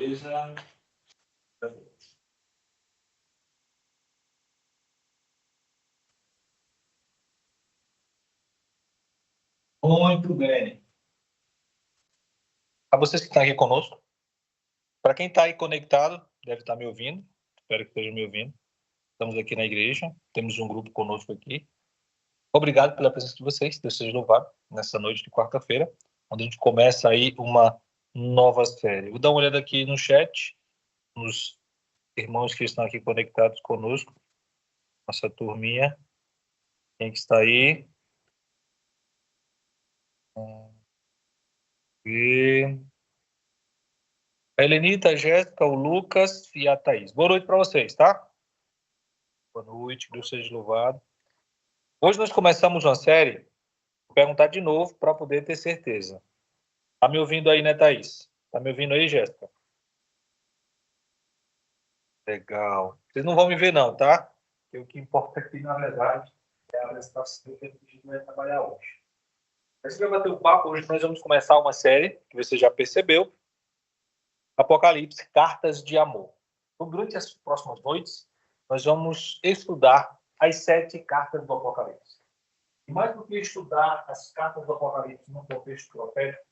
Beleza. Muito bem. A vocês que estão aqui conosco, para quem está aí conectado, deve estar me ouvindo, espero que esteja me ouvindo. Estamos aqui na igreja, temos um grupo conosco aqui. Obrigado pela presença de vocês, Deus seja louvado, nessa noite de quarta-feira, onde a gente começa aí uma nova série. Vou dar uma olhada aqui no chat, nos irmãos que estão aqui conectados conosco, nossa turminha. Quem que está aí? E a Helenita, a Jéssica, o Lucas e a Thaís. Boa noite para vocês, tá? Boa noite, Deus seja louvado. Hoje nós começamos uma série, vou perguntar de novo para poder ter certeza. Tá me ouvindo aí, né, Thaís? Tá me ouvindo aí, Jéssica? Legal. Vocês não vão me ver não, tá? Porque o que importa aqui, na verdade, é a apresentação que a gente vai trabalhar hoje. A gente vai bater um papo, hoje nós vamos começar uma série, que você já percebeu, Apocalipse, Cartas de Amor. Então, durante as próximas noites, nós vamos estudar as 7 cartas do Apocalipse. E mais do que estudar as cartas do Apocalipse no contexto profético,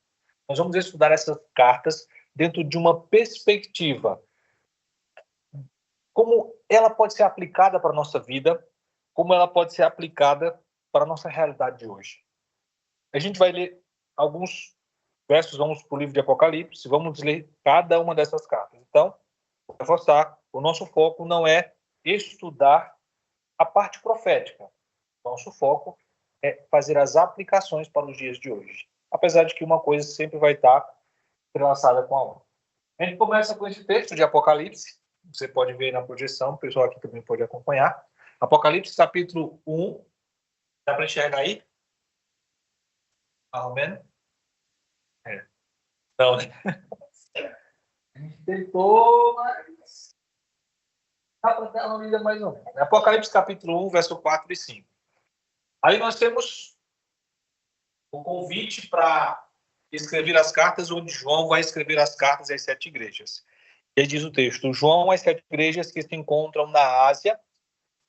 nós vamos estudar essas cartas dentro de uma perspectiva. Como ela pode ser aplicada para a nossa vida, como ela pode ser aplicada para a nossa realidade de hoje. A gente vai ler alguns versos, vamos para o livro de Apocalipse, vamos ler cada uma dessas cartas. Então, vou reforçar, o nosso foco não é estudar a parte profética. Nosso foco é fazer as aplicações para os dias de hoje. Apesar de que uma coisa sempre vai estar entrelaçada com a outra. A gente começa com esse texto de Apocalipse. Você pode ver na projeção, o pessoal aqui também pode acompanhar. Apocalipse, capítulo 1. Dá para enxergar aí? Amém? É. Não, né? A gente tentou, mas dá para dar uma lida mais ou menos. Apocalipse, capítulo 1, verso 4 e 5. Aí nós temos o convite para escrever as cartas, onde João vai escrever as cartas às 7 igrejas. E aí diz o texto: João, às 7 igrejas que se encontram na Ásia,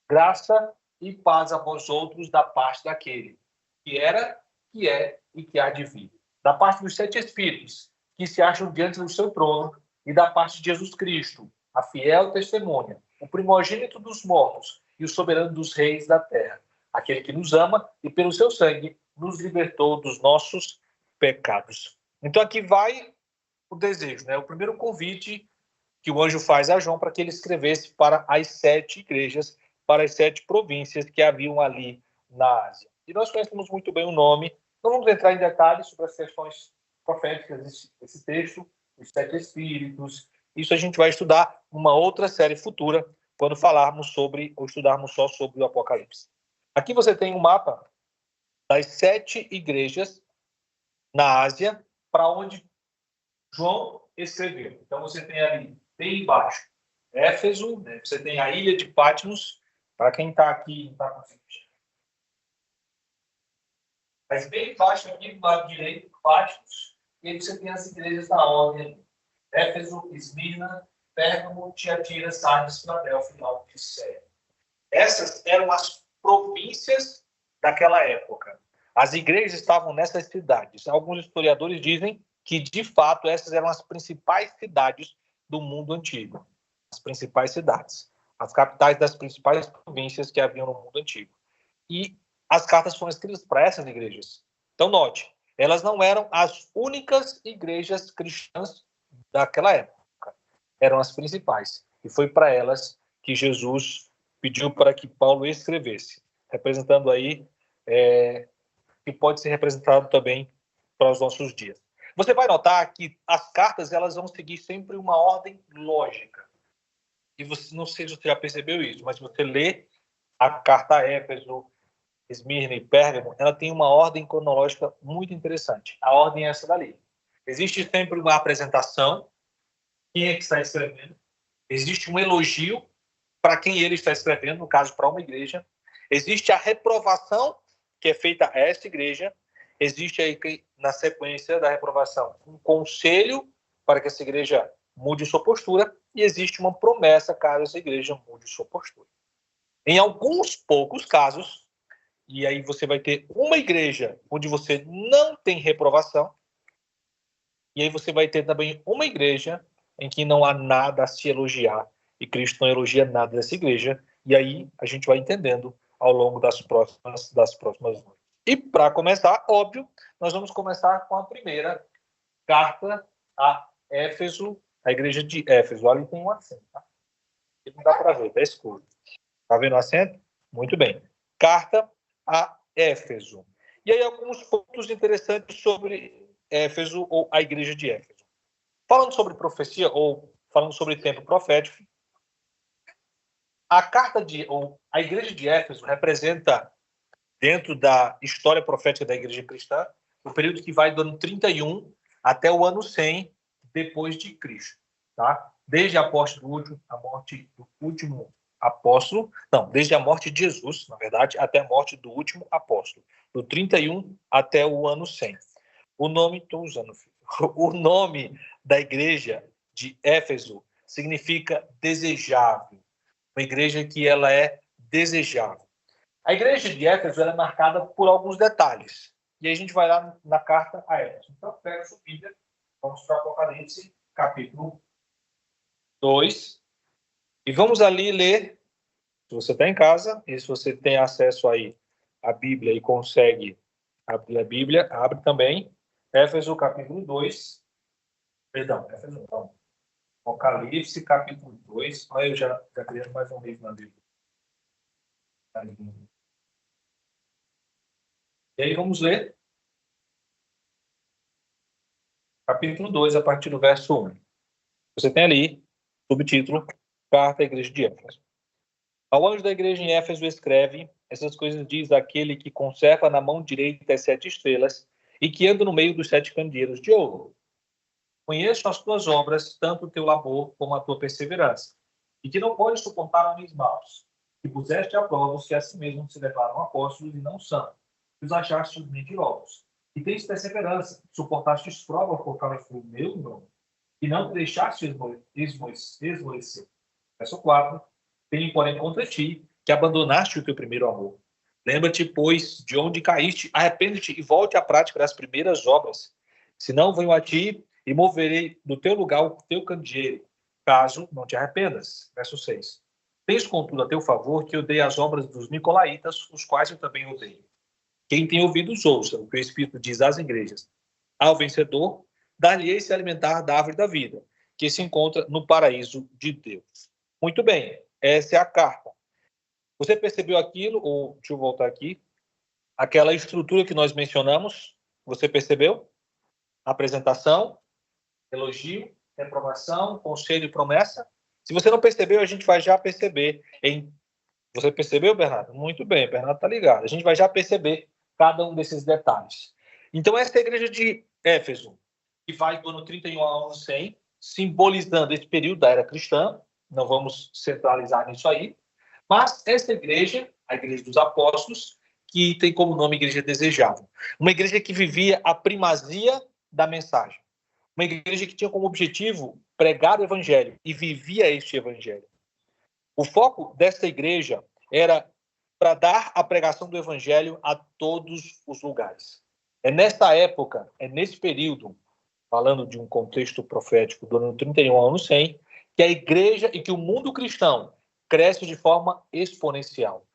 graça e paz a vós outros da parte daquele que era, que é e que há de vir. Da parte dos 7 Espíritos que se acham diante do seu trono e da parte de Jesus Cristo, a fiel testemunha, o primogênito dos mortos e o soberano dos reis da terra, aquele que nos ama e pelo seu sangue nos libertou dos nossos pecados. Então aqui vai o desejo, né? O primeiro convite que o anjo faz a João para que ele escrevesse para as 7 igrejas, para as 7 províncias que haviam ali na Ásia. E nós conhecemos muito bem o nome. Não vamos entrar em detalhes sobre as questões proféticas desse texto, os 7 Espíritos. Isso a gente vai estudar numa outra série futura, quando falarmos sobre, ou estudarmos só sobre o Apocalipse. Aqui você tem um mapa das 7 igrejas na Ásia, para onde João escreveu. Então você tem ali, bem embaixo, Éfeso, né? Você tem a ilha de Patmos, para quem está aqui, não está conseguindo. Mas bem embaixo aqui, do lado direito, Patmos, e aí você tem as igrejas da ordem: Éfeso, Esmirna, Pérgamo, Tiatira, Sardes, Filadélfia e Laodiceia. Essas eram as províncias daquela época. As igrejas estavam nessas cidades. Alguns historiadores dizem que, de fato, essas eram as principais cidades do mundo antigo. As principais cidades. As capitais das principais províncias que haviam no mundo antigo. E as cartas foram escritas para essas igrejas. Então, note, elas não eram as únicas igrejas cristãs daquela época. Eram as principais. E foi para elas que Jesus pediu para que Paulo escrevesse. Representando aí, que pode ser representado também para os nossos dias. Você vai notar que as cartas elas vão seguir sempre uma ordem lógica. E você, não sei se você já percebeu isso, mas se você lê a carta a Éfeso, Esmirna e Pérgamo, ela tem uma ordem cronológica muito interessante. A ordem é essa dali. Existe sempre uma apresentação, quem é que está escrevendo. Existe um elogio para quem ele está escrevendo, no caso, para uma igreja. Existe a reprovação que é feita a essa igreja. Existe aí, na sequência da reprovação, um conselho para que essa igreja mude sua postura, e existe uma promessa caso essa igreja mude sua postura. Em alguns poucos casos, e aí você vai ter uma igreja onde você não tem reprovação, e aí você vai ter também uma igreja em que não há nada a se elogiar, e Cristo não elogia nada dessa igreja, e aí a gente vai entendendo ao longo das próximas noites. E para começar, óbvio, nós vamos começar com a primeira carta a Éfeso, a igreja de Éfeso. Ali tem um acento, tá? Não dá para ver, está escuro. Está vendo o acento? Muito bem. Carta a Éfeso. E aí alguns pontos interessantes sobre Éfeso ou a igreja de Éfeso. Falando sobre profecia ou falando sobre tempo profético, a igreja de Éfeso representa, dentro da história profética da igreja cristã, o período que vai do ano 31 até o ano 100 depois de Cristo, tá? Desde a morte do último apóstolo, não, desde a morte de Jesus, na verdade, até a morte do último apóstolo, do 31 até o ano 100. O nome da igreja de Éfeso significa desejável, uma igreja que ela é desejável. A igreja de Éfeso ela é marcada por alguns detalhes. E aí a gente vai lá na carta a Éfeso. Então, pega a sua Bíblia, vamos para o Apocalipse, capítulo 2. E vamos ali ler, se você está em casa, e se você tem acesso aí à Bíblia e consegue abrir a Bíblia, abre também. Éfeso, capítulo 2. Perdão, Éfeso não. Apocalipse, capítulo 2. Olha, eu já criei mais um livro na Bíblia. E aí vamos ler capítulo 2, a partir do verso 1. Você tem ali, subtítulo, Carta à Igreja de Éfeso. Ao anjo da igreja em Éfeso escreve, essas coisas diz aquele que conserva na mão direita as 7 estrelas e que anda no meio dos 7 candeeiros de ouro. Conheço as tuas obras, tanto o teu labor como a tua perseverança, e que não podes suportar homens maus, que puseste a prova os que a si mesmos se levaram apóstolos e não são, que os achaste mentirosos, e tens perseverança, suportastes prova por causa do meu nome, e não te deixaste esmorecer. Verso 4. Tenho, porém, contra ti, que abandonaste o teu primeiro amor. Lembra-te, pois, de onde caíste, arrepende-te e volte à prática das primeiras obras. Senão venho a ti e moverei do teu lugar o teu candeeiro, caso não te arrependas. Verso 6. Tens, contudo, a teu favor que eu dei as obras dos nicolaítas, os quais eu também odeio. Quem tem ouvidos, ouça o que o Espírito diz às igrejas. Ao vencedor, dar-lhe-ei se alimentar da árvore da vida, que se encontra no paraíso de Deus. Muito bem, essa é a carta. Você percebeu aquilo, ou deixa eu voltar aqui, aquela estrutura que nós mencionamos, você percebeu? Apresentação, elogio, reprovação, conselho e promessa. Se você não percebeu, a gente vai já perceber. Você percebeu, Bernardo? Muito bem, Bernardo está ligado. A gente vai já perceber cada um desses detalhes. Então, essa é a igreja de Éfeso, que vai do ano 31 ao ano 100, simbolizando esse período da era cristã. Não vamos centralizar nisso aí. Mas essa igreja, a igreja dos apóstolos, que tem como nome igreja desejável. Uma igreja que vivia a primazia da mensagem. Uma igreja que tinha como objetivo pregar o evangelho e vivia este evangelho. O foco dessa igreja era para dar a pregação do evangelho a todos os lugares. É nessa época, é nesse período, falando de um contexto profético do ano 31 ao ano 100, que a igreja e que o mundo cristão cresce de forma exponencial.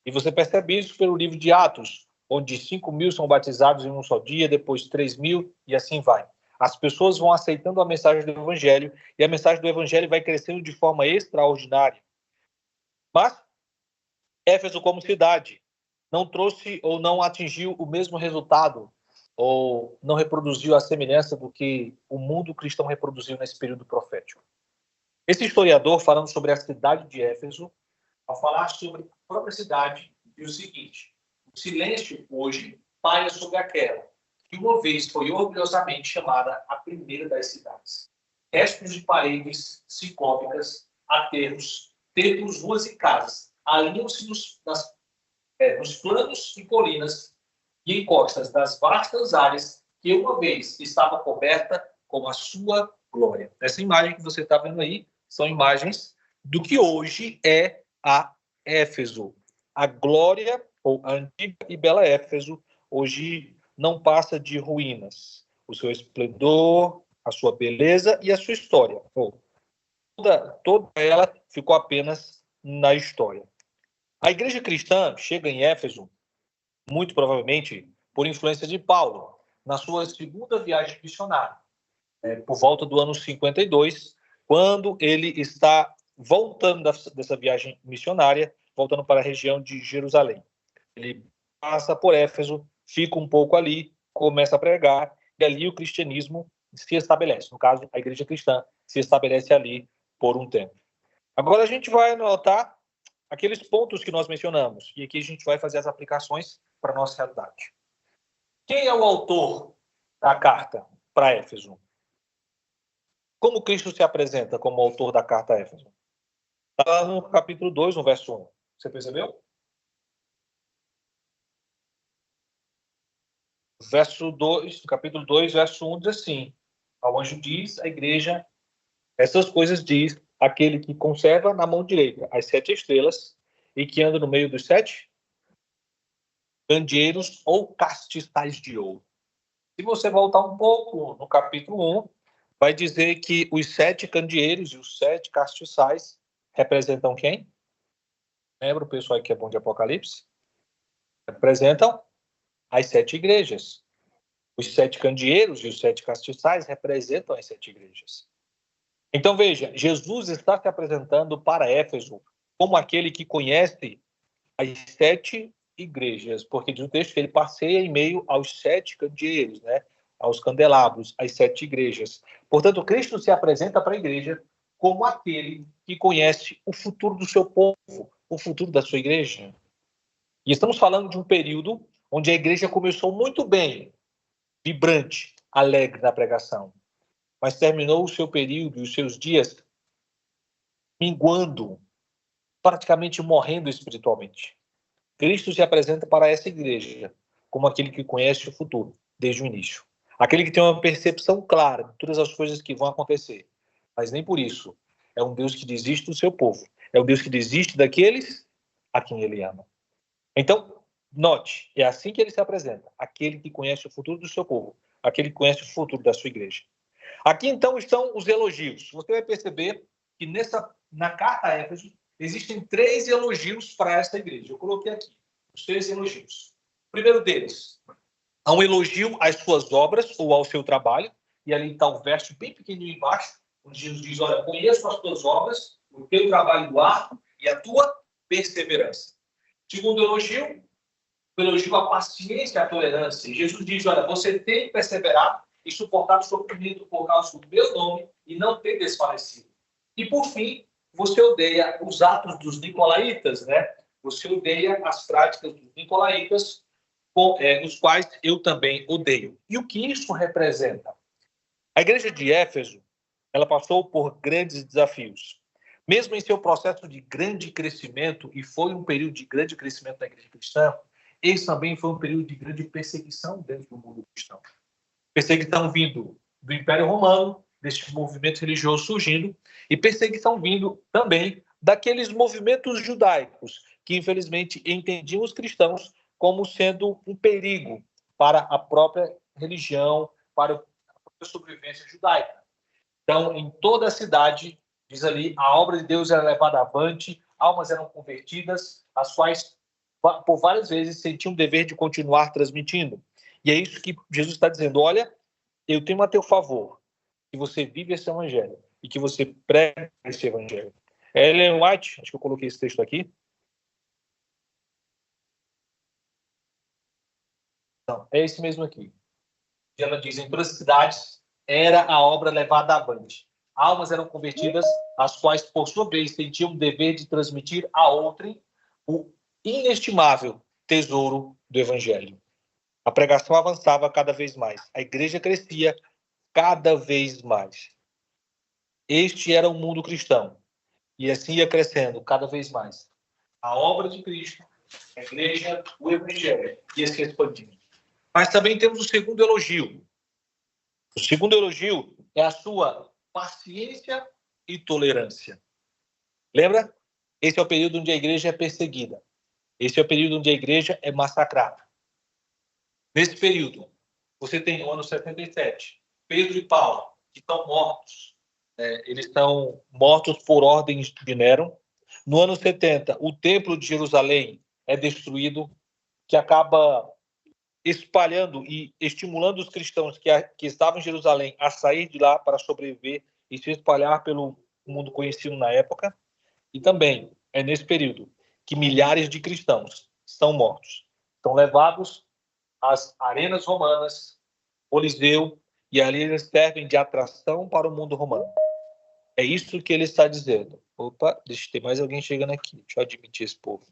E você percebe isso pelo livro de Atos, onde 5.000 são batizados em um só dia, depois 3.000 e assim vai. As pessoas vão aceitando a mensagem do evangelho e a mensagem do evangelho vai crescendo de forma extraordinária. Mas Éfeso, como cidade, não trouxe ou não atingiu o mesmo resultado ou não reproduziu a semelhança do que o mundo cristão reproduziu nesse período profético. Esse historiador, falando sobre a cidade de Éfeso, ao falar sobre a própria cidade, diz o seguinte: o silêncio hoje paira sobre aquela que uma vez foi orgulhosamente chamada a primeira das cidades. Restos de paredes ciclópicas, aterros, templos, ruas e casas alinham-se nos planos e colinas e encostas das vastas áreas que uma vez estava coberta com a sua glória. Essa imagem que você está vendo aí são imagens do que hoje é a Éfeso. A glória, ou a antiga e bela Éfeso, hoje não passa de ruínas. O seu esplendor, a sua beleza e a sua história. Toda ela ficou apenas na história. A igreja cristã chega em Éfeso, muito provavelmente por influência de Paulo, na sua segunda viagem missionária, por volta do ano 52, quando ele está voltando dessa viagem missionária, voltando para a região de Jerusalém. Ele passa por Éfeso, fica um pouco ali, começa a pregar, e ali o cristianismo se estabelece. No caso, a igreja cristã se estabelece ali por um tempo. Agora a gente vai anotar aqueles pontos que nós mencionamos, e aqui a gente vai fazer as aplicações para a nossa realidade. Quem é o autor da carta para Éfeso? Como Cristo se apresenta como autor da carta a Éfeso? Está lá no capítulo 2, no verso 1. Você percebeu? Verso 2, capítulo 2, verso 1 diz assim: ao anjo diz à igreja, essas coisas diz aquele que conserva na mão direita as 7 estrelas e que anda no meio dos 7 candeeiros ou castiçais de ouro. Se você voltar um pouco no capítulo 1, vai dizer que os 7 candeeiros e os 7 castiçais representam quem? Lembra o pessoal que é bom de Apocalipse? Representam as 7 igrejas. Os 7 candeeiros e os 7 castiçais representam as 7 igrejas. Então, veja, Jesus está se apresentando para Éfeso como aquele que conhece as 7 igrejas, porque diz o texto que ele passeia em meio aos 7 candeeiros, né? Aos candelabros, às 7 igrejas. Portanto, Cristo se apresenta para a igreja como aquele que conhece o futuro do seu povo, o futuro da sua igreja. E estamos falando de um período onde a igreja começou muito bem, vibrante, alegre na pregação, mas terminou o seu período e os seus dias minguando, praticamente morrendo espiritualmente. Cristo se apresenta para essa igreja como aquele que conhece o futuro desde o início. Aquele que tem uma percepção clara de todas as coisas que vão acontecer. Mas nem por isso é um Deus que desiste do seu povo. É um Deus que desiste daqueles a quem ele ama. Então, note, é assim que ele se apresenta. Aquele que conhece o futuro do seu povo. Aquele que conhece o futuro da sua igreja. Aqui, então, estão os elogios. Você vai perceber que na carta a Éfeso existem 3 elogios para esta igreja. Eu coloquei aqui os 3 elogios. O primeiro deles, há um elogio às suas obras ou ao seu trabalho. E ali está o verso bem pequenininho embaixo, onde Jesus diz, olha, conheço as tuas obras, o teu trabalho árduo e a tua perseverança. Segundo elogio, o elogio à paciência e à tolerância. Jesus diz, olha, você tem perseverado e suportado o sofrimento por causa do meu nome e não tem desfalecido. E, por fim, você odeia os atos dos nicolaítas, né? Você odeia as práticas dos nicolaítas, os quais eu também odeio. E o que isso representa? A igreja de Éfeso, ela passou por grandes desafios. Mesmo em seu processo de grande crescimento, e foi um período de grande crescimento da igreja cristã, esse também foi um período de grande perseguição dentro do mundo cristão. Perseguição vindo do Império Romano, deste movimento religioso surgindo, e perseguição vindo também daqueles movimentos judaicos, que infelizmente entendiam os cristãos como sendo um perigo para a própria religião, para a própria sobrevivência judaica. Então, em toda a cidade, diz ali, a obra de Deus era levada avante, almas eram convertidas, as quais, por várias vezes, sentiam o dever de continuar transmitindo. E é isso que Jesus está dizendo, olha, eu tenho a teu favor que você vive esse evangelho e que você prega esse evangelho. Ellen White, acho que eu coloquei esse texto aqui. Não, é esse mesmo aqui. Ela diz, em todas as cidades era a obra levada avante. Almas eram convertidas, as quais, por sua vez, sentiam o dever de transmitir a outrem o inestimável tesouro do evangelho. A pregação avançava cada vez mais. A igreja crescia cada vez mais. Este era o mundo cristão. E assim ia crescendo cada vez mais. A obra de Cristo, a igreja, o evangelho, ia se expandindo. Mas também temos o segundo elogio. O segundo elogio é a sua paciência e tolerância. Lembra? Esse é o período onde a igreja é perseguida. Esse é o período onde a igreja é massacrada. Nesse período, você tem o ano 77, Pedro e Paulo, que estão mortos. Eles estão mortos por ordem de Nero. No ano 70, o templo de Jerusalém é destruído, que acaba espalhando e estimulando os cristãos que estavam em Jerusalém a sair de lá para sobreviver e se espalhar pelo mundo conhecido na época. E também é nesse período que milhares de cristãos são mortos. São levados às arenas romanas, Coliseu, e ali eles servem de atração para o mundo romano. É isso que ele está dizendo. Opa, deixa eu ter mais alguém chegando aqui. Deixa eu admitir esse povo.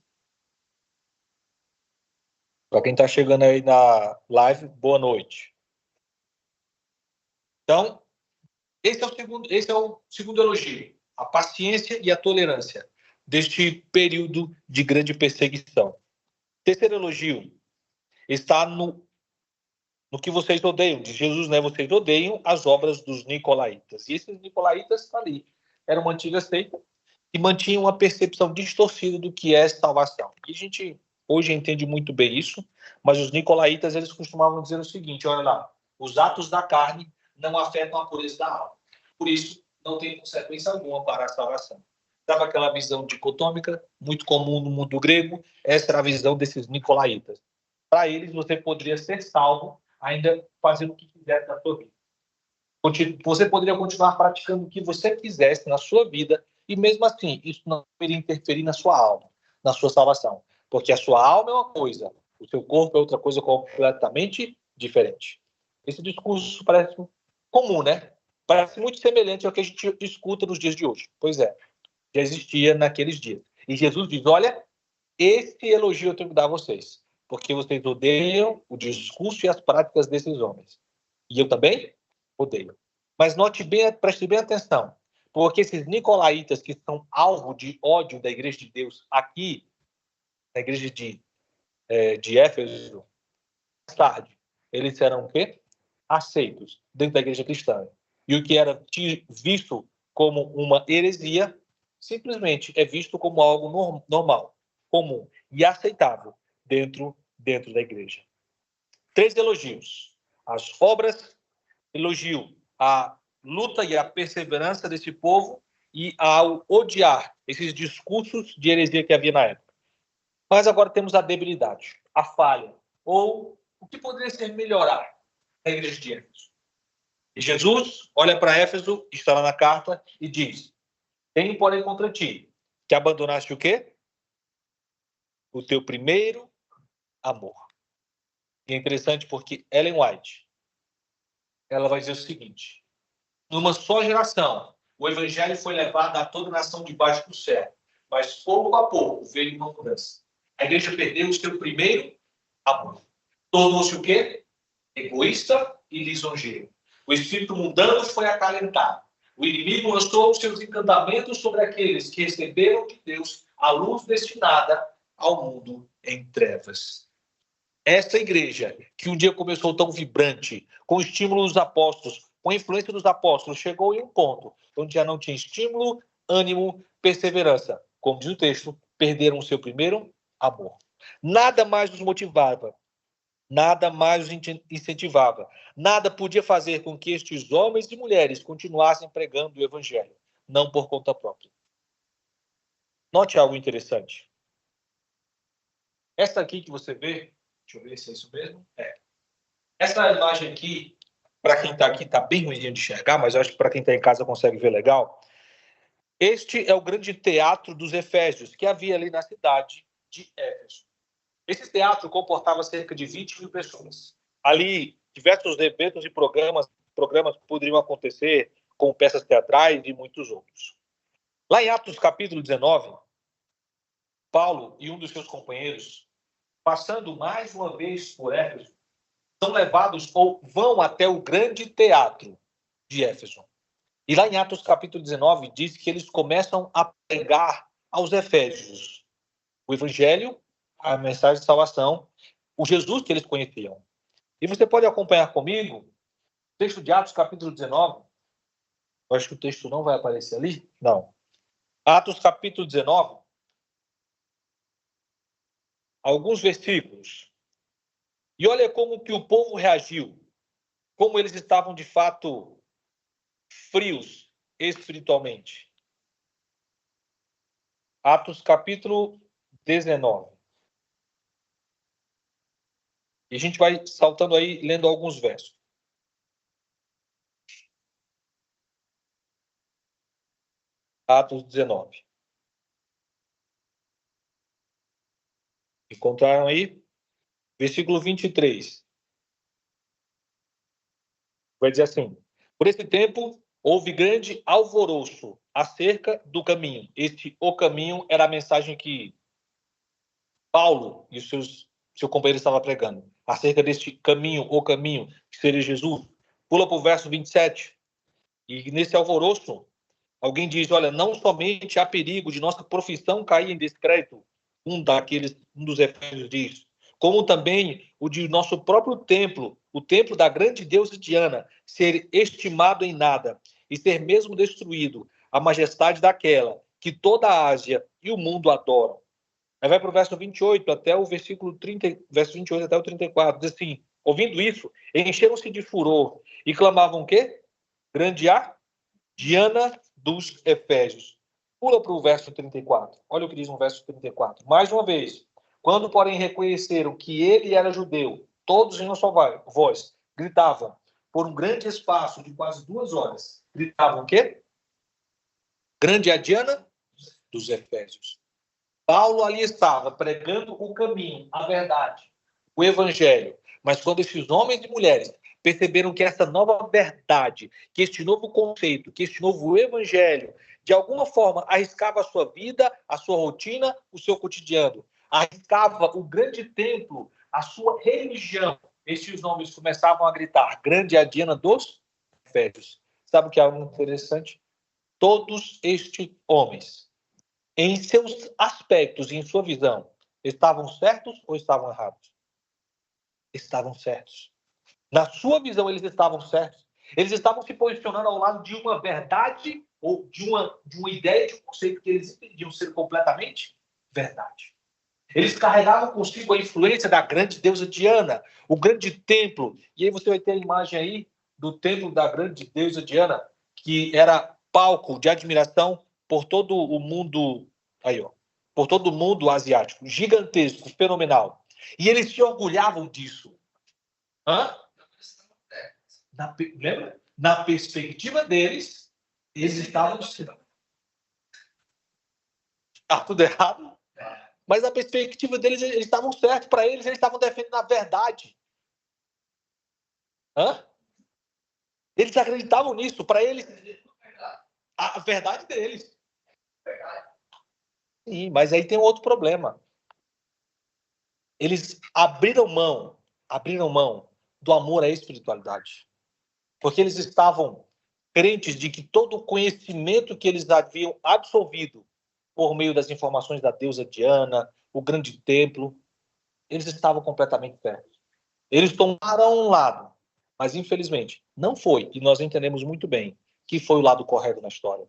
Para quem está chegando aí na live, boa noite. Então, esse é o segundo elogio. A paciência e a tolerância deste período de grande perseguição. Terceiro elogio está no que vocês odeiam, de Jesus, né? Vocês odeiam as obras dos nicolaítas. E esses nicolaítas estão ali. Era uma antiga seita que mantinha uma percepção distorcida do que é salvação. E a gente hoje entende muito bem isso, mas os nicolaítas, eles costumavam dizer o seguinte, olha lá, os atos da carne não afetam a pureza da alma. Por isso, não tem consequência alguma para a salvação. Sabe aquela visão dicotômica, muito comum no mundo grego? Essa era a visão desses nicolaítas. Para eles, você poderia ser salvo ainda fazendo o que quisesse na sua vida. Você poderia continuar praticando o que você quisesse na sua vida e mesmo assim, isso não deveria interferir na sua alma, na sua salvação. Porque a sua alma é uma coisa, o seu corpo é outra coisa completamente diferente. Esse discurso parece comum, né? Parece muito semelhante ao que a gente escuta nos dias de hoje. Pois é, já existia naqueles dias. E Jesus diz, olha, esse elogio eu tenho que dar a vocês, porque vocês odeiam o discurso e as práticas desses homens. E eu também odeio. Mas note bem, preste bem atenção, porque esses nicolaítas que são alvo de ódio da igreja de Deus aqui, na igreja de Éfeso, mais tarde, eles serão o quê? Aceitos dentro da igreja cristã. E o que era visto como uma heresia, simplesmente é visto como algo normal, comum e aceitável dentro da igreja. 3 elogios. As obras, elogio a luta e a perseverança desse povo e ao odiar esses discursos de heresia que havia na época. Mas agora temos a debilidade, a falha, ou o que poderia ser melhorar na igreja de Éfeso. E Jesus olha para Éfeso, está lá na carta, e diz, tenho, porém, contra ti, que abandonaste o quê? O teu primeiro amor. E é interessante porque Ellen White, ela vai dizer o seguinte, numa só geração, o evangelho foi levado a toda nação debaixo do céu, mas pouco a pouco veio uma mudança. A igreja perdeu o seu primeiro amor. Tornou-se o quê? Egoísta e lisonjeiro. O espírito mundano foi acalentado. O inimigo lançou os seus encantamentos sobre aqueles que receberam de Deus a luz destinada ao mundo em trevas. Essa igreja, que um dia começou tão vibrante, com o estímulo dos apóstolos, com a influência dos apóstolos, chegou em um ponto onde já não tinha estímulo, ânimo, perseverança. Como diz o texto, perderam o seu primeiro amor. Nada mais os motivava, nada mais os incentivava, nada podia fazer com que estes homens e mulheres continuassem pregando o evangelho, não por conta própria. Note algo interessante. Essa aqui que você vê, deixa eu ver se é isso mesmo. Essa imagem aqui, para quem está aqui, está bem ruim de enxergar, mas eu acho que para quem está em casa consegue ver legal. Este é o grande teatro dos Efésios, que havia ali na cidade de Éfeso. Esse teatro comportava cerca de 20 mil pessoas. Ali, diversos eventos e programas poderiam acontecer, com peças teatrais e muitos outros. Lá em Atos capítulo 19, Paulo e um dos seus companheiros, passando mais uma vez por Éfeso, são levados ou vão até o grande teatro de Éfeso. E lá em Atos capítulo 19 diz que eles começam a pregar aos efésios o evangelho, a mensagem de salvação, o Jesus que eles conheciam. E você pode acompanhar comigo o texto de Atos capítulo 19. Eu acho que o texto não vai aparecer ali. Não. Atos capítulo 19. Alguns versículos. E olha como que o povo reagiu. Como eles estavam, de fato, frios espiritualmente. Atos capítulo 19. E a gente vai saltando aí, lendo alguns versos. Atos 19. Encontraram aí? Versículo 23. Vai dizer assim: por esse tempo, houve grande alvoroço acerca do caminho. O caminho era a mensagem que Paulo e seu companheiro estavam pregando. Acerca deste caminho, o caminho, que seria Jesus. Pula para o verso 27. E nesse alvoroço, alguém diz: olha, não somente há perigo de nossa profissão cair em descrédito, um dos efésios diz, como também o de nosso próprio templo, o templo da grande deusa Diana, ser estimado em nada e ser mesmo destruído, a majestade daquela que toda a Ásia e o mundo adoram. Aí vai para o verso 28 até o versículo 30, verso 28 até o 34, diz assim: ouvindo isso, encheram-se de furor e clamavam o quê? Grande a Diana dos Efésios. Pula para o verso 34. Olha o que diz no verso 34. Mais uma vez, quando, porém, reconheceram que ele era judeu, todos em uma só voz gritavam, por um grande espaço de quase 2 horas, gritavam o quê? Grande a Diana dos Efésios. Paulo ali estava pregando o caminho, a verdade, o evangelho. Mas quando esses homens e mulheres perceberam que essa nova verdade, que este novo conceito, que este novo evangelho, de alguma forma arriscava a sua vida, a sua rotina, o seu cotidiano, arriscava o grande templo, a sua religião, estes homens começavam a gritar: grande é a Diana dos Efésios. Sabe o que é algo interessante? Todos estes homens, em seus aspectos e em sua visão, estavam certos ou estavam errados? Estavam certos. Na sua visão, eles estavam certos. Eles estavam se posicionando ao lado de uma verdade ou de uma ideia, de um conceito que eles entendiam ser completamente verdade. Eles carregavam consigo a influência da grande deusa Diana, o grande templo. E aí você vai ter a imagem aí do templo da grande deusa Diana, que era palco de admiração por todo o mundo, aí, ó, por todo o mundo asiático, gigantesco, fenomenal. E eles se orgulhavam disso. Hã? Lembra? Na perspectiva deles, eles estavam... Tá tudo errado? Mas na perspectiva deles, eles estavam certos. Para eles estavam defendendo a verdade. Hã? Eles acreditavam nisso. Para eles, a verdade deles. Sim, mas aí tem um outro problema. Eles abriram mão do amor à espiritualidade. Porque eles estavam crentes de que todo o conhecimento que eles haviam absorvido por meio das informações da deusa Diana, o grande templo, eles estavam completamente certos. Eles tomaram um lado, mas infelizmente não foi, e nós entendemos muito bem que foi o lado correto na história.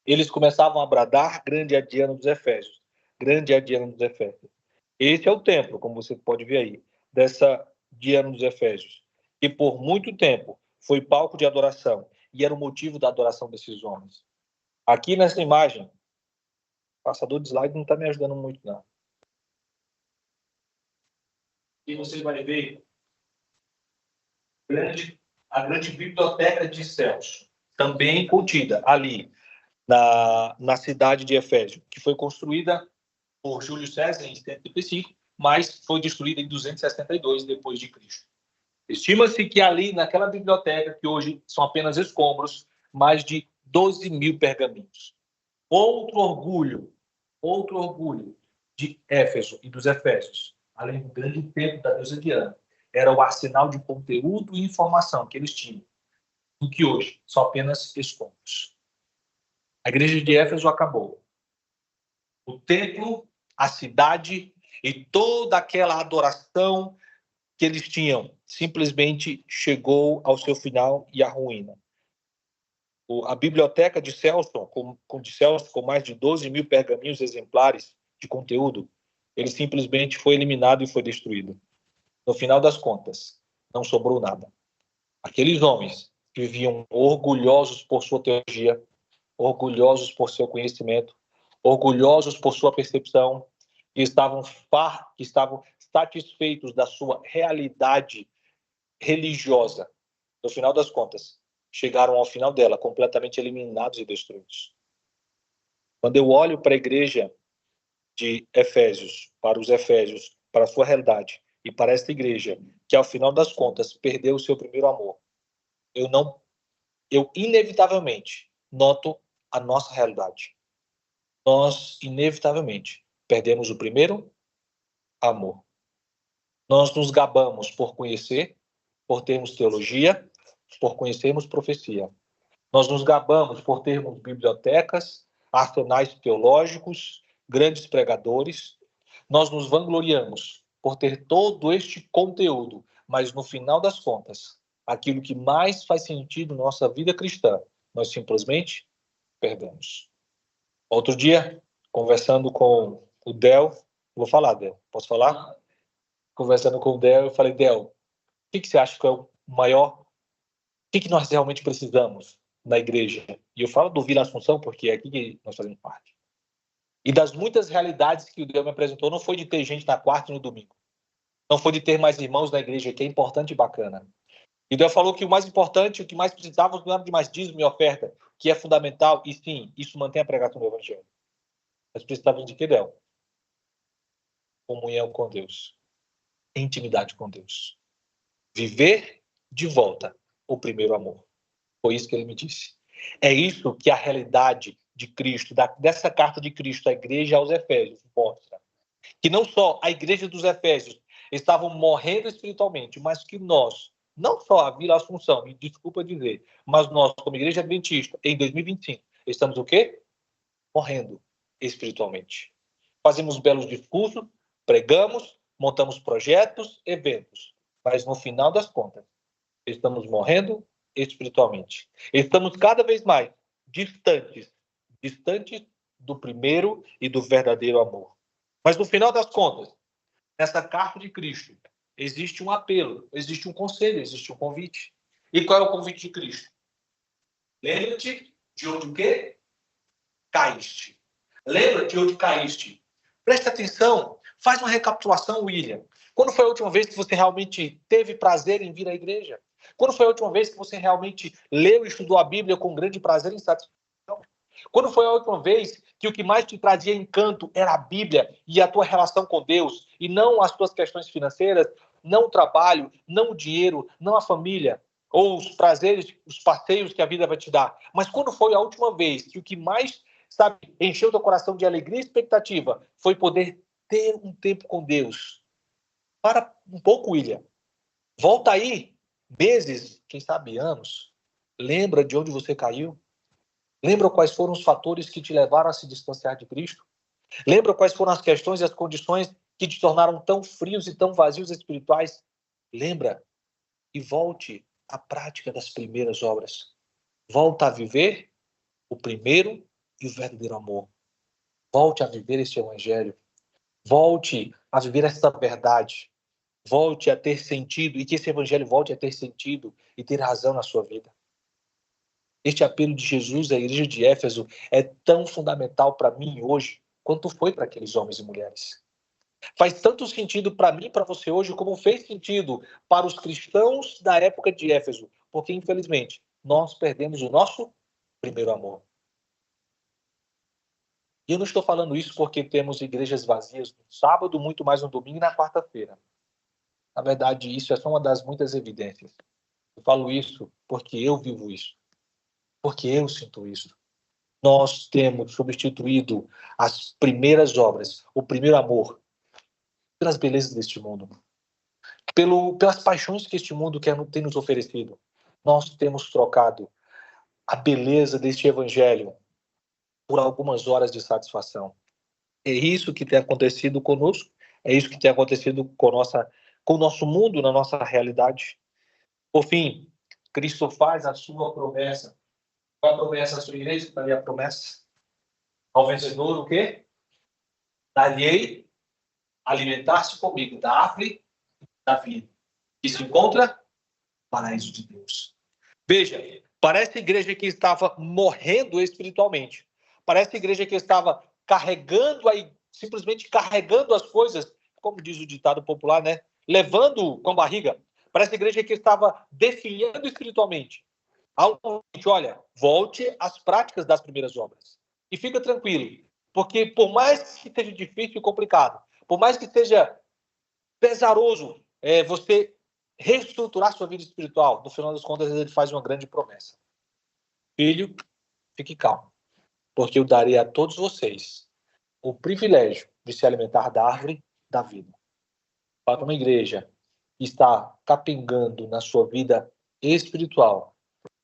Eles começavam a bradar: grande é a Diana dos Efésios, grande é a Diana dos Efésios. Esse é o templo, como você pode ver aí, dessa Diana dos Efésios, que por muito tempo foi palco de adoração e era o motivo da adoração desses homens. Aqui nessa imagem, o passador de slide não está me ajudando muito, não. E você vai ver a grande biblioteca de Celso, também contida ali na cidade de Efésio, que foi construída por Júlio César em 75, mas foi destruída em 262 depois de Cristo. Estima-se que ali, naquela biblioteca, que hoje são apenas escombros, mais de 12 mil pergaminhos. Outro orgulho de Éfeso e dos Efésios, além do grande templo da deusa Diana, era o arsenal de conteúdo e informação que eles tinham, do que hoje são apenas escombros. A igreja de Éfeso acabou. O templo, a cidade e toda aquela adoração que eles tinham simplesmente chegou ao seu final e à ruína. A biblioteca de Celso, com mais de 12 mil pergaminhos exemplares de conteúdo, ele simplesmente foi eliminado e foi destruído. No final das contas, não sobrou nada. Aqueles homens que viviam orgulhosos por sua teologia, orgulhosos por seu conhecimento, orgulhosos por sua percepção, que estavam satisfeitos da sua realidade religiosa. No final das contas, chegaram ao final dela completamente eliminados e destruídos. Quando eu olho para a igreja de Efésios, para os Efésios, para a sua realidade, e para esta igreja, que ao final das contas perdeu o seu primeiro amor, eu inevitavelmente noto a nossa realidade. Nós, inevitavelmente, perdemos o primeiro amor. Nós nos gabamos por conhecer, por termos teologia, por conhecermos profecia. Nós nos gabamos por termos bibliotecas, arsenais teológicos, grandes pregadores. Nós nos vangloriamos por ter todo este conteúdo, mas no final das contas, aquilo que mais faz sentido na nossa vida cristã, nós simplesmente perdemos. Outro dia, conversando com o Del, vou falar, Del, posso falar? Conversando com o Del, eu falei, Del, o que você acha que é o maior? O que nós realmente precisamos na igreja? E eu falo do Vila Assunção porque é aqui que nós fazemos parte. E das muitas realidades que o Del me apresentou, não foi de ter gente na quarta e no domingo. Não foi de ter mais irmãos na igreja, que é importante e bacana. E Deus falou que o mais importante, o que mais precisávamos, não era de mais dízimo e oferta, que é fundamental, e sim, isso mantém a pregação do Evangelho. Nós precisávamos de que, Del? Comunhão com Deus. Intimidade com Deus. Viver de volta o primeiro amor. Foi isso que ele me disse. É isso que a realidade de Cristo, dessa carta de Cristo à igreja aos Efésios, mostra. Que não só a igreja dos Efésios estavam morrendo espiritualmente, mas que nós, não só a Vila Assunção, me desculpa dizer, mas nós, como igreja adventista, em 2025, estamos o quê? Morrendo espiritualmente. Fazemos belos discursos, pregamos, montamos projetos, eventos, mas no final das contas, estamos morrendo espiritualmente. Estamos cada vez mais distantes do primeiro e do verdadeiro amor. Mas no final das contas, nessa carta de Cristo, existe um apelo, existe um conselho, existe um convite. E qual é o convite de Cristo? Lembra-te de onde o quê? Caíste. Lembra-te de onde caíste. Presta atenção, faz uma recapitulação, William. Quando foi a última vez que você realmente teve prazer em vir à igreja? Quando foi a última vez que você realmente leu e estudou a Bíblia com grande prazer e satisfação? Quando foi a última vez que o que mais te trazia encanto era a Bíblia e a tua relação com Deus, e não as tuas questões financeiras, não o trabalho, não o dinheiro, não a família, ou os prazeres, os passeios que a vida vai te dar? Mas quando foi a última vez que o que mais, sabe, encheu teu coração de alegria e expectativa foi poder ter um tempo com Deus? Para um pouco, William. Volta aí, meses, quem sabe anos. Lembra de onde você caiu? Lembra quais foram os fatores que te levaram a se distanciar de Cristo? Lembra quais foram as questões e as condições que te tornaram tão frios e tão vazios espirituais? Lembra e volte à prática das primeiras obras. Volta a viver o primeiro e o verdadeiro amor. Volte a viver este evangelho. Volte a viver esta verdade. Volte a ter sentido, e que esse evangelho volte a ter sentido e ter razão na sua vida. Este apelo de Jesus à igreja de Éfeso é tão fundamental para mim hoje quanto foi para aqueles homens e mulheres. Faz tanto sentido para mim e para você hoje como fez sentido para os cristãos da época de Éfeso, porque infelizmente nós perdemos o nosso primeiro amor. E eu não estou falando isso porque temos igrejas vazias no sábado, muito mais no domingo e na quarta-feira. Na verdade, isso é só uma das muitas evidências. Eu falo isso porque eu vivo isso. Porque eu sinto isso. Nós temos substituído as primeiras obras, o primeiro amor, pelas belezas deste mundo, pelas paixões que este mundo tem nos oferecido. Nós temos trocado a beleza deste evangelho por algumas horas de satisfação. É isso que tem acontecido conosco, é isso que tem acontecido com o nosso mundo, na nossa realidade. Por fim, Cristo faz a sua promessa. Qual a promessa da sua igreja? Está ali a promessa. Ao vencedor, o quê? Dar-lhe alimentar-se comigo da árvore da vida, que se encontra no paraíso de Deus. Veja, parece a igreja que estava morrendo espiritualmente. Parece a igreja que estava simplesmente carregando as coisas, como diz o ditado popular, né? Levando com a barriga. Parece a igreja que estava definhando espiritualmente. Olha, volte às práticas das primeiras obras. E fica tranquilo, porque por mais que seja difícil e complicado, por mais que seja pesaroso você reestruturar sua vida espiritual, no final das contas ele faz uma grande promessa. Filho, fique calmo, porque eu darei a todos vocês o privilégio de se alimentar da árvore da vida. Para uma igreja que está capengando na sua vida espiritual,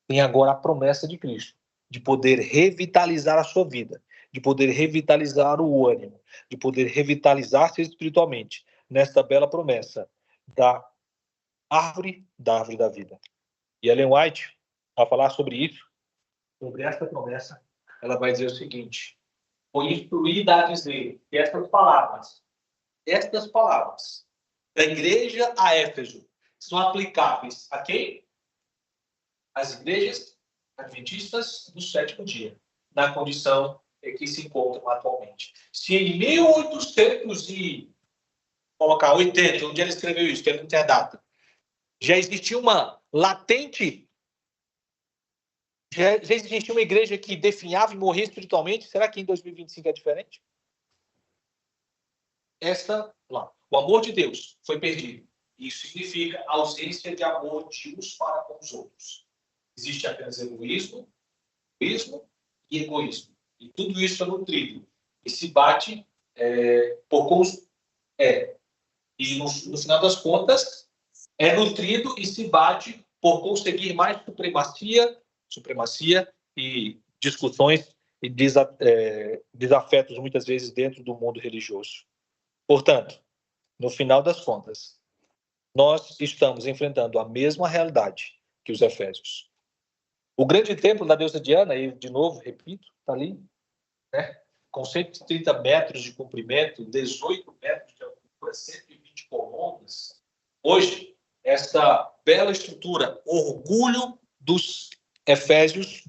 tem agora a promessa de Cristo, de poder revitalizar a sua vida, de poder revitalizar o ânimo, de poder revitalizar-se espiritualmente, nesta bela promessa da árvore da vida. E Ellen White, ao falar sobre isso, sobre esta promessa, ela vai dizer o seguinte: foi instruída a dizer que estas palavras da igreja a Éfeso são aplicáveis a quem? As igrejas adventistas do sétimo dia, na condição em que se encontram atualmente. Se em 1880, onde ele escreveu isso, que ele não tem a data, já existia uma latente, já existia uma igreja que definhava e morria espiritualmente, será que em 2025 é diferente? O amor de Deus foi perdido. Isso significa ausência de amor de uns para com os outros. Existe apenas egoísmo e egoísmo. E tudo isso é nutrido. E se bate E no final das contas, é nutrido e se bate por conseguir mais supremacia e discussões e desafetos, muitas vezes, dentro do mundo religioso. Portanto, no final das contas, nós estamos enfrentando a mesma realidade que os efésios. O grande templo da deusa Diana, e de novo, repito, está ali, né? Com 130 metros de comprimento, 18 metros de altura, 120 colunas. Hoje, esta bela estrutura, orgulho dos efésios,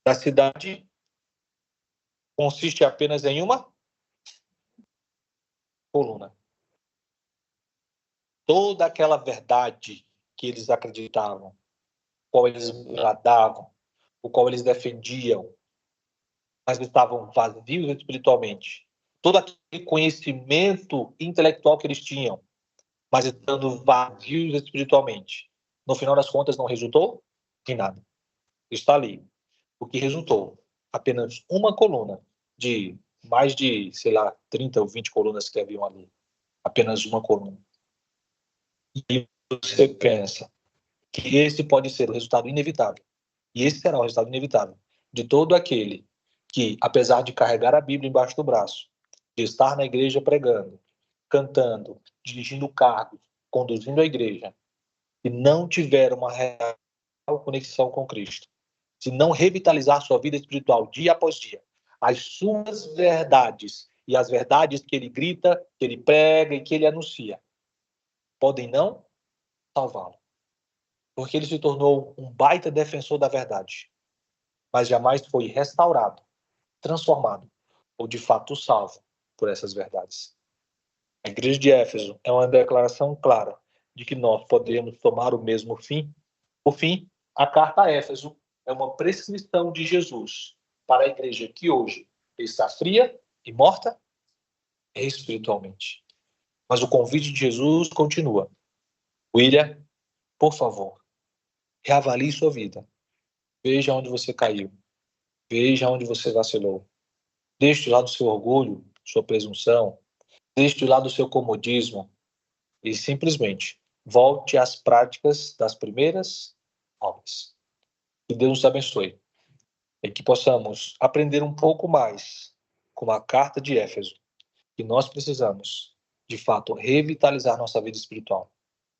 da cidade, consiste apenas em uma coluna. Toda aquela verdade que eles acreditavam, qual eles bradavam, o qual eles defendiam, mas estavam vazios espiritualmente. Todo aquele conhecimento intelectual que eles tinham, mas estando vazios espiritualmente, no final das contas não resultou em nada. Está ali. O que resultou? Apenas uma coluna de mais de, 30 ou 20 colunas que haviam ali. Apenas uma coluna. E você pensa que esse pode ser o resultado inevitável. E esse será o resultado inevitável de todo aquele que, apesar de carregar a Bíblia embaixo do braço, de estar na igreja pregando, cantando, dirigindo cargos, conduzindo a igreja, e não tiver uma real conexão com Cristo, se não revitalizar sua vida espiritual dia após dia, as suas verdades e as verdades que ele grita, que ele prega e que ele anuncia, podem não salvá-lo. Porque ele se tornou um baita defensor da verdade, mas jamais foi restaurado, transformado ou de fato salvo por essas verdades. A igreja de Éfeso é uma declaração clara de que nós podemos tomar o mesmo fim. Por fim, a carta a Éfeso é uma prescrição de Jesus para a igreja que hoje está fria e morta espiritualmente. Mas o convite de Jesus continua. William, por favor, reavalie sua vida. Veja onde você caiu. Veja onde você vacilou. Deixe de lado o seu orgulho, sua presunção. Deixe de lado o seu comodismo. E simplesmente volte às práticas das primeiras obras. Que Deus nos abençoe. E que possamos aprender um pouco mais com a carta de Éfeso. Que nós precisamos, de fato, revitalizar nossa vida espiritual.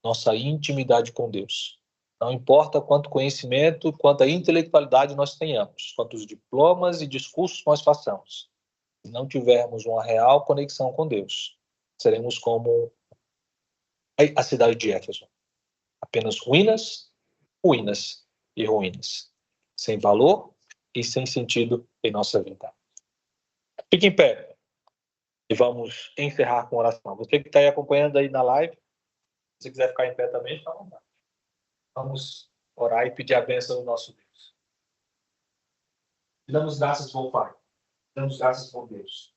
Nossa intimidade com Deus. Não importa quanto conhecimento, quanta intelectualidade nós tenhamos, quantos diplomas e discursos nós façamos. Se não tivermos uma real conexão com Deus, seremos como a cidade de Éfeso. Apenas ruínas, ruínas e ruínas. Sem valor e sem sentido em nossa vida. Fique em pé. E vamos encerrar com oração. Você que está aí acompanhando aí na live, se você quiser ficar em pé também, fica à vontade. Vamos orar e pedir a bênção do nosso Deus. Te damos graças, bom Pai. Te damos graças, bom Deus,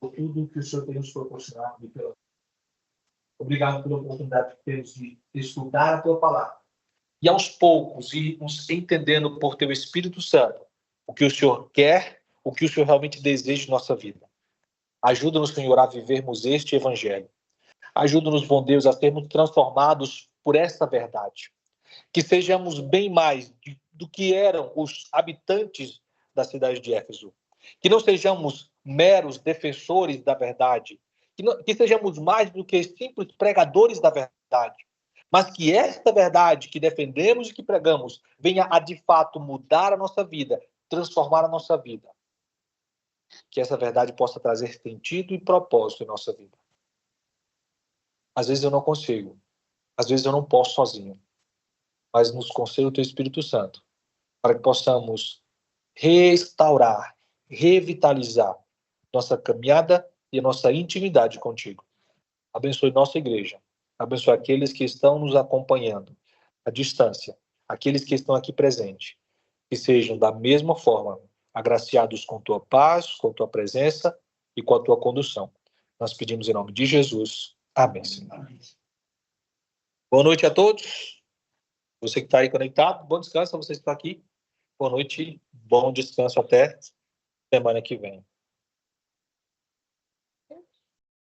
por tudo que o Senhor tem nos proporcionado. Obrigado pela oportunidade que temos de estudar a Tua Palavra. E aos poucos irmos entendendo por Teu Espírito Santo o que o Senhor quer, o que o Senhor realmente deseja em nossa vida. Ajuda-nos, Senhor, a vivermos este Evangelho. Ajuda-nos, bom Deus, a sermos transformados por esta verdade. Que sejamos bem mais do que eram os habitantes da cidade de Éfeso. Que não sejamos meros defensores da verdade. Que sejamos mais do que simples pregadores da verdade. Mas que esta verdade que defendemos e que pregamos venha a, de fato, mudar a nossa vida, transformar a nossa vida. Que essa verdade possa trazer sentido e propósito em nossa vida. Às vezes eu não consigo. Às vezes eu não posso sozinho. Mas nos conceda o Teu Espírito Santo, para que possamos restaurar, revitalizar nossa caminhada e a nossa intimidade contigo. Abençoe nossa igreja. Abençoe aqueles que estão nos acompanhando à distância, aqueles que estão aqui presentes, que sejam da mesma forma agraciados com Tua paz, com Tua presença e com a Tua condução. Nós pedimos em nome de Jesus. Amém, Senhor. Boa noite a todos. Você que está aí conectado, bom descanso a vocês que estão aqui. Boa noite, bom descanso até semana que vem.